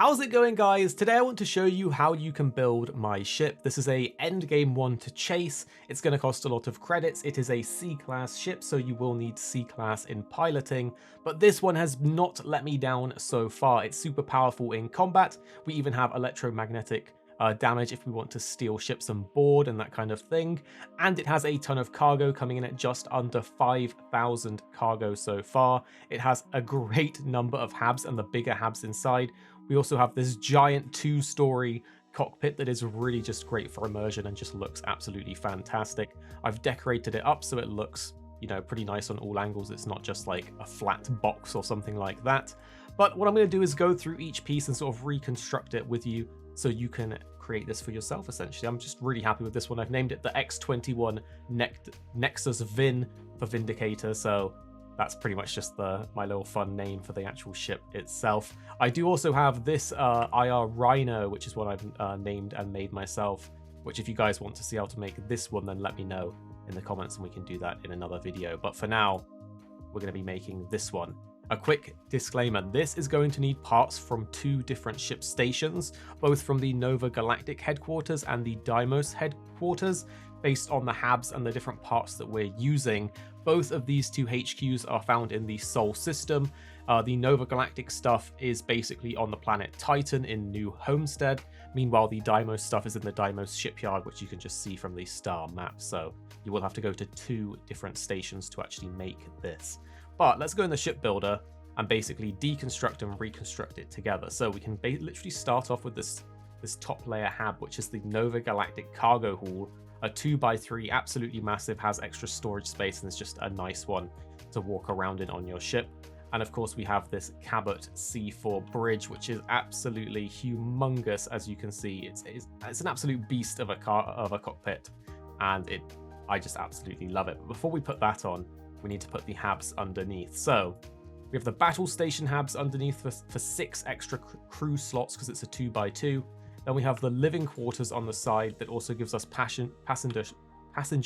How's it going, guys? Today I want to show you how you can build my ship. This is a endgame one to chase. It's going to cost a lot of credits. It is a C-class ship, so you will need C-class in piloting, but this one has not let me down so far. It's super powerful in combat. We even have electromagnetic damage if we want to steal ships on board and that kind of thing. And it has a ton of cargo, coming in at just under 5,000 cargo so far. It has a great number of habs and the bigger habs inside. We also have this giant 2-story cockpit that is really just great for immersion and just looks absolutely fantastic. I've decorated it up so it looks, you know, pretty nice on all angles. It's not just like a flat box or something like that. But what I'm going to do is go through each piece and sort of reconstruct it with you so you can create this for yourself, essentially. I'm just really happy with this one. I've named it the X21 Nexus Vin for Vindicator, so that's pretty much just my little fun name for the actual ship itself. I do also have this IR Rhino, which is what I've named and made myself, which if you guys want to see how to make this one, then let me know in the comments and we can do that in another video. But for now, we're going to be making this one. A quick disclaimer, this is going to need parts from 2 different ship stations, both from the Nova Galactic headquarters and the Deimos headquarters, based on the habs and the different parts that we're using. Both of these 2 HQs are found in the Sol system. The Nova Galactic stuff is basically on the planet Titan in New Homestead. Meanwhile, the Deimos stuff is in the Deimos shipyard, which you can just see from the star map. So you will have to go to 2 different stations to actually make this. But let's go in the ship builder and basically deconstruct and reconstruct it together. So we can literally start off with this top layer hab, which is the Nova Galactic cargo hall. A 2x3, absolutely massive, has extra storage space, and it's just a nice one to walk around in on your ship. And of course, we have this Cabot C4 bridge, which is absolutely humongous, as you can see. It's an absolute beast of a cockpit, and I just absolutely love it. But before we put that on, we need to put the habs underneath. So we have the battle station habs underneath for 6 extra crew slots because it's a 2x2. Then we have the living quarters on the side that also gives us passenger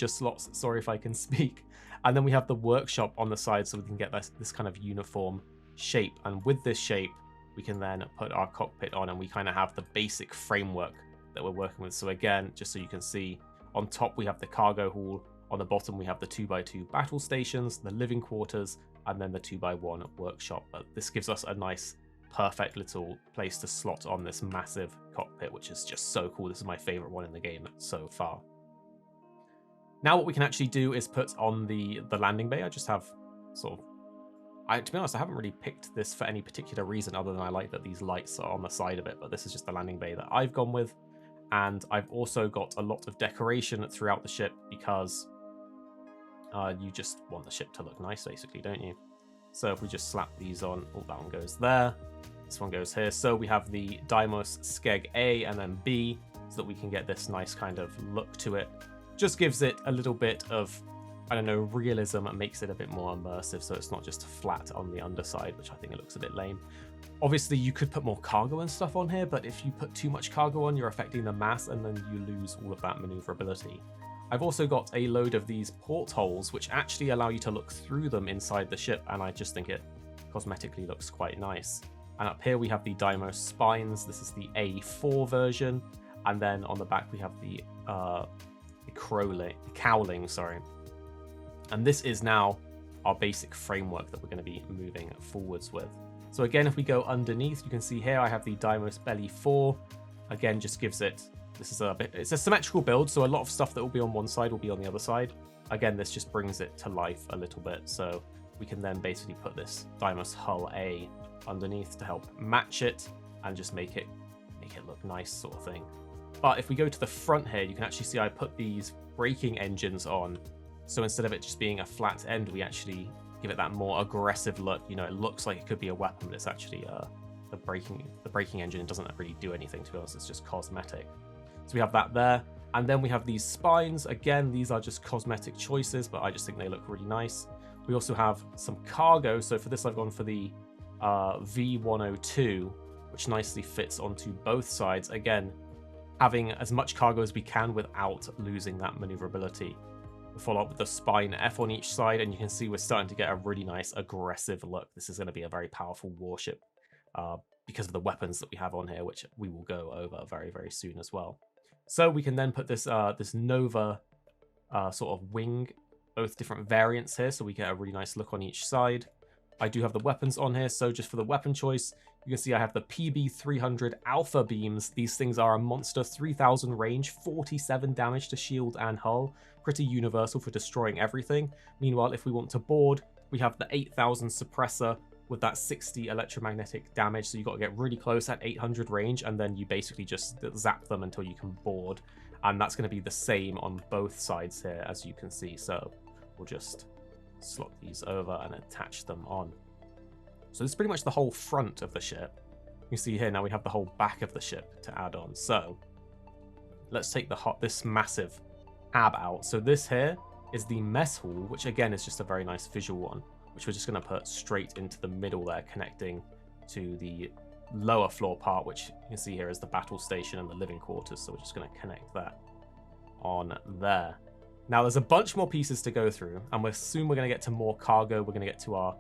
slots, sorry if I can speak. And then we have the workshop on the side so we can get this kind of uniform shape. And with this shape, we can then put our cockpit on and we kind of have the basic framework that we're working with. So again, just so you can see, on top we have the cargo hall, on the bottom we have the 2x2 battle stations, the living quarters, and then the 2x1 workshop. But this gives us a nice perfect little place to slot on this massive cockpit, which is just so cool. This is my favorite one in the game so far. Now what we can actually do is put on the landing bay. I just have sort of, to be honest, I haven't really picked this for any particular reason other than I like that these lights are on the side of it, but this is just the landing bay that I've gone with. And I've also got a lot of decoration throughout the ship because you just want the ship to look nice, basically, don't you? So if we just slap these on, oh, that one goes there, this one goes here. So we have the Deimos Skeg A and then B, so that we can get this nice kind of look to it. Just gives it a little bit of, I don't know, realism, and makes it a bit more immersive, so it's not just flat on the underside, which I think it looks a bit lame. Obviously, you could put more cargo and stuff on here, but if you put too much cargo on, you're affecting the mass, and then you lose all of that maneuverability. I've also got a load of these portholes, which actually allow you to look through them inside the ship, and I just think it cosmetically looks quite nice. And up here we have the Deimos spines. This is the A4 version, and then on the back we have the cowling, sorry. And this is now our basic framework that we're going to be moving forwards with. So again, if we go underneath, you can see here I have the Deimos Belly 4. Again, just gives it, it's a symmetrical build, so a lot of stuff that will be on one side will be on the other side. Again, this just brings it to life a little bit, so we can then basically put this Deimos Hull A underneath to help match it and just make it look nice, sort of thing. But if we go to the front here, you can actually see I put these braking engines on. So instead of it just being a flat end, we actually give it that more aggressive look. You know, it looks like it could be a weapon, but it's actually the braking engine. It doesn't really do anything, to be honest. It's just cosmetic. So we have that there. And then we have these spines. Again, these are just cosmetic choices, but I just think they look really nice. We also have some cargo. So for this, I've gone for the V102, which nicely fits onto both sides. Again, having as much cargo as we can without losing that maneuverability. We follow up with the spine F on each side, and you can see we're starting to get a really nice aggressive look. This is going to be a very powerful warship because of the weapons that we have on here, which we will go over very, very soon as well. So we can then put this this Nova sort of wing, both different variants here, so we get a really nice look on each side. I do have the weapons on here, so just for the weapon choice, you can see I have the PB300 Alpha Beams. These things are a monster, 3000 range, 47 damage to shield and hull, pretty universal for destroying everything. Meanwhile, if we want to board, we have the 8000 Suppressor with that 60 electromagnetic damage, so you've got to get really close at 800 range, and then you basically just zap them until you can board. And that's going to be the same on both sides here, as you can see, so we'll just slot these over and attach them on. So this is pretty much the whole front of the ship. You can see here now we have the whole back of the ship to add on. So let's take this massive hab out. So this here is the mess hall, which again is just a very nice visual one, which we're just going to put straight into the middle there, connecting to the lower floor part, which you can see here is the battle station and the living quarters. So we're just going to connect that on there. Now there's a bunch more pieces to go through, and soon we're going to get to more cargo. We're going to get to our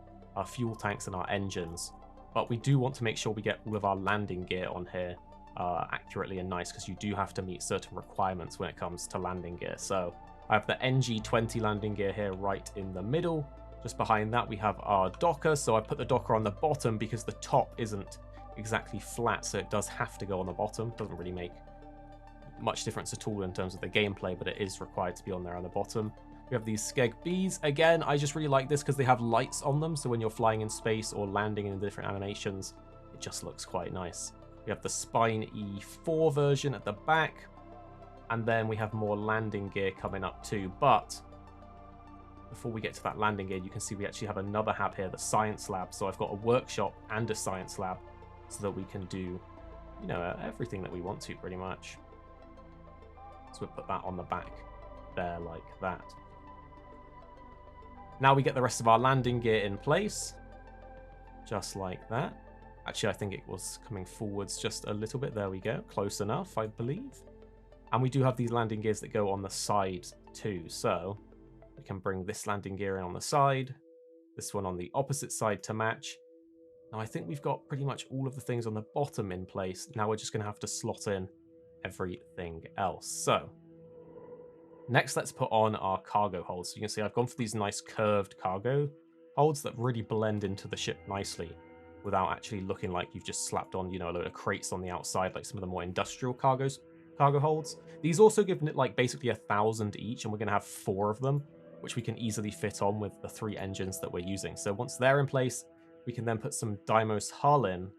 fuel tanks and our engines, but we do want to make sure we get all of our landing gear on here accurately and nice, because you do have to meet certain requirements when it comes to landing gear. So I have the NG20 landing gear here right in the middle. Just behind that we have our docker, so I put the docker on the bottom because the top isn't exactly flat, so it does have to go on the bottom. Doesn't really make much difference at all in terms of the gameplay, but it is required to be on there on the bottom. We have these Skeg Bs. Again, I just really like this because they have lights on them, so when you're flying in space or landing in different animations, it just looks quite nice. We have the Spine E4 version at the back, and then we have more landing gear coming up too. But before we get to that landing gear, you can see we actually have another hab here, the Science Lab. So I've got a workshop and a Science Lab so that we can do, you know, everything that we want to pretty much. So we'll put that on the back there like that. Now we get the rest of our landing gear in place, just like that. Actually, I think it was coming forwards just a little bit. There we go. Close enough, I believe. And we do have these landing gears that go on the side too. So we can bring this landing gear in on the side, this one on the opposite side to match. Now I think we've got pretty much all of the things on the bottom in place. Now we're just going to have to slot in everything else. So next, let's put on our cargo holds. So you can see I've gone for these nice curved cargo holds that really blend into the ship nicely without actually looking like you've just slapped on, you know, a load of crates on the outside like some of the more industrial cargo holds. These also give it like basically 1,000 each, and we're going to have 4 of them, which we can easily fit on with the 3 engines that we're using. So once they're in place, we can then put some Deimos hull in,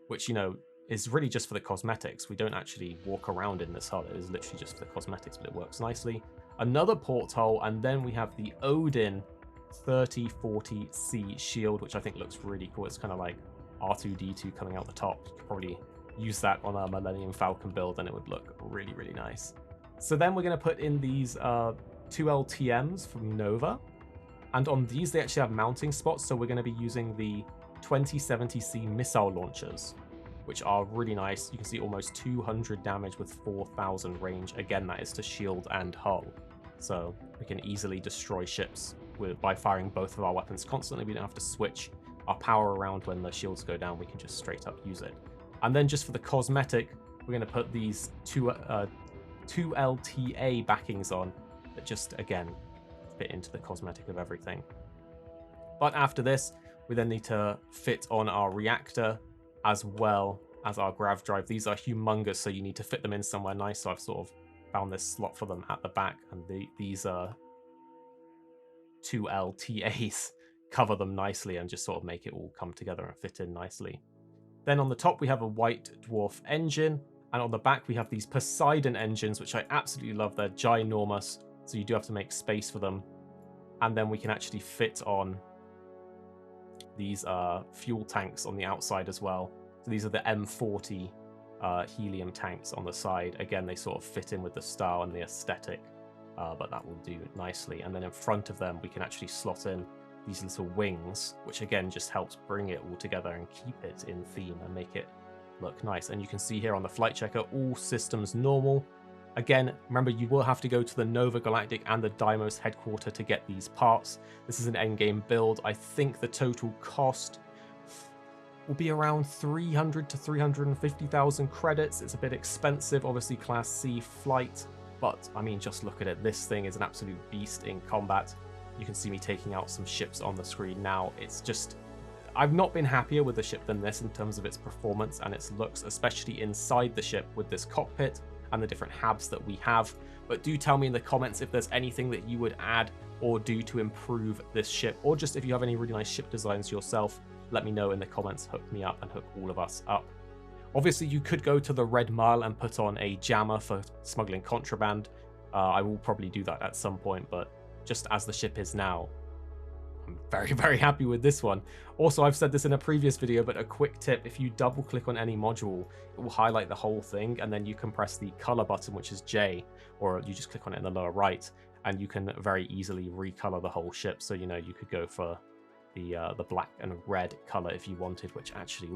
which, you know, is really just for the cosmetics. We don't actually walk around in this hull. It is literally just for the cosmetics, but it works nicely. Another porthole, and then we have the Odin 3040C shield, which I think looks really cool. It's kind of like R2-D2 coming out the top. You could probably use that on a Millennium Falcon build and it would look really, really nice. So then we're going to put in these 2 LTMs from Nova. And on these, they actually have mounting spots. So we're going to be using the 2070C missile launchers, which are really nice. You can see almost 200 damage with 4,000 range. Again, that is to shield and hull. So we can easily destroy ships by firing both of our weapons constantly. We don't have to switch our power around when the shields go down. We can just straight up use it. And then just for the cosmetic, we're going to put these two LTA backings on that just, again, fit into the cosmetic of everything. But after this, we then need to fit on our reactor as well as our grav drive. These are humongous, so you need to fit them in somewhere nice. So I've sort of found this slot for them at the back, and these 2 LTAs cover them nicely and just sort of make it all come together and fit in nicely. Then on the top, we have a White Dwarf engine, and on the back, we have these Poseidon engines, which I absolutely love. They're ginormous, so you do have to make space for them. And then we can actually fit on these fuel tanks on the outside as well. So these are the M40 helium tanks on the side. Again, they sort of fit in with the style and the aesthetic, but that will do nicely. And then in front of them, we can actually slot in these little wings, which again just helps bring it all together and keep it in theme and make it look nice. And you can see here on the flight checker, all systems normal. Again, remember, you will have to go to the Nova Galactic and the Deimos headquarter to get these parts. This is an endgame build. I think the total cost will be around 300 to 350,000 credits. It's a bit expensive, obviously Class C flight, but I mean, just look at it. This thing is an absolute beast in combat. You can see me taking out some ships on the screen now. It's just, I've not been happier with the ship than this in terms of its performance and its looks, especially inside the ship with this cockpit and the different habs that we have. But do tell me in the comments if there's anything that you would add or do to improve this ship, or just if you have any really nice ship designs yourself, let me know in the comments. Hook me up and hook all of us up. Obviously, you could go to the Red Mile and put on a jammer for smuggling contraband. I will probably do that at some point, but just as the ship is now, I'm very, very happy with this one. Also, I've said this in a previous video, but a quick tip, if you double click on any module, it will highlight the whole thing, and then you can press the color button, which is J, or you just click on it in the lower right, and you can very easily recolor the whole ship. So, you know, you could go for the black and red color if you wanted, which actually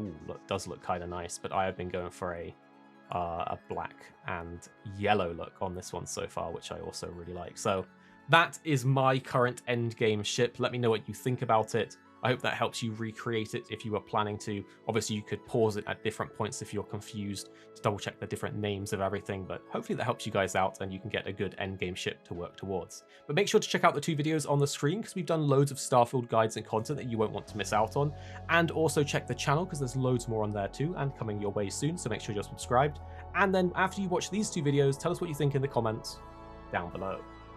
does look kind of nice, but I have been going for a black and yellow look on this one so far, which I also really like. So that is my current endgame ship. Let me know what you think about it. I hope that helps you recreate it if you were planning to. Obviously, you could pause it at different points if you're confused to double check the different names of everything, but hopefully that helps you guys out and you can get a good endgame ship to work towards. But make sure to check out the 2 videos on the screen because we've done loads of Starfield guides and content that you won't want to miss out on. And also check the channel because there's loads more on there too and coming your way soon, so make sure you're subscribed. And then after you watch these 2 videos, tell us what you think in the comments down below.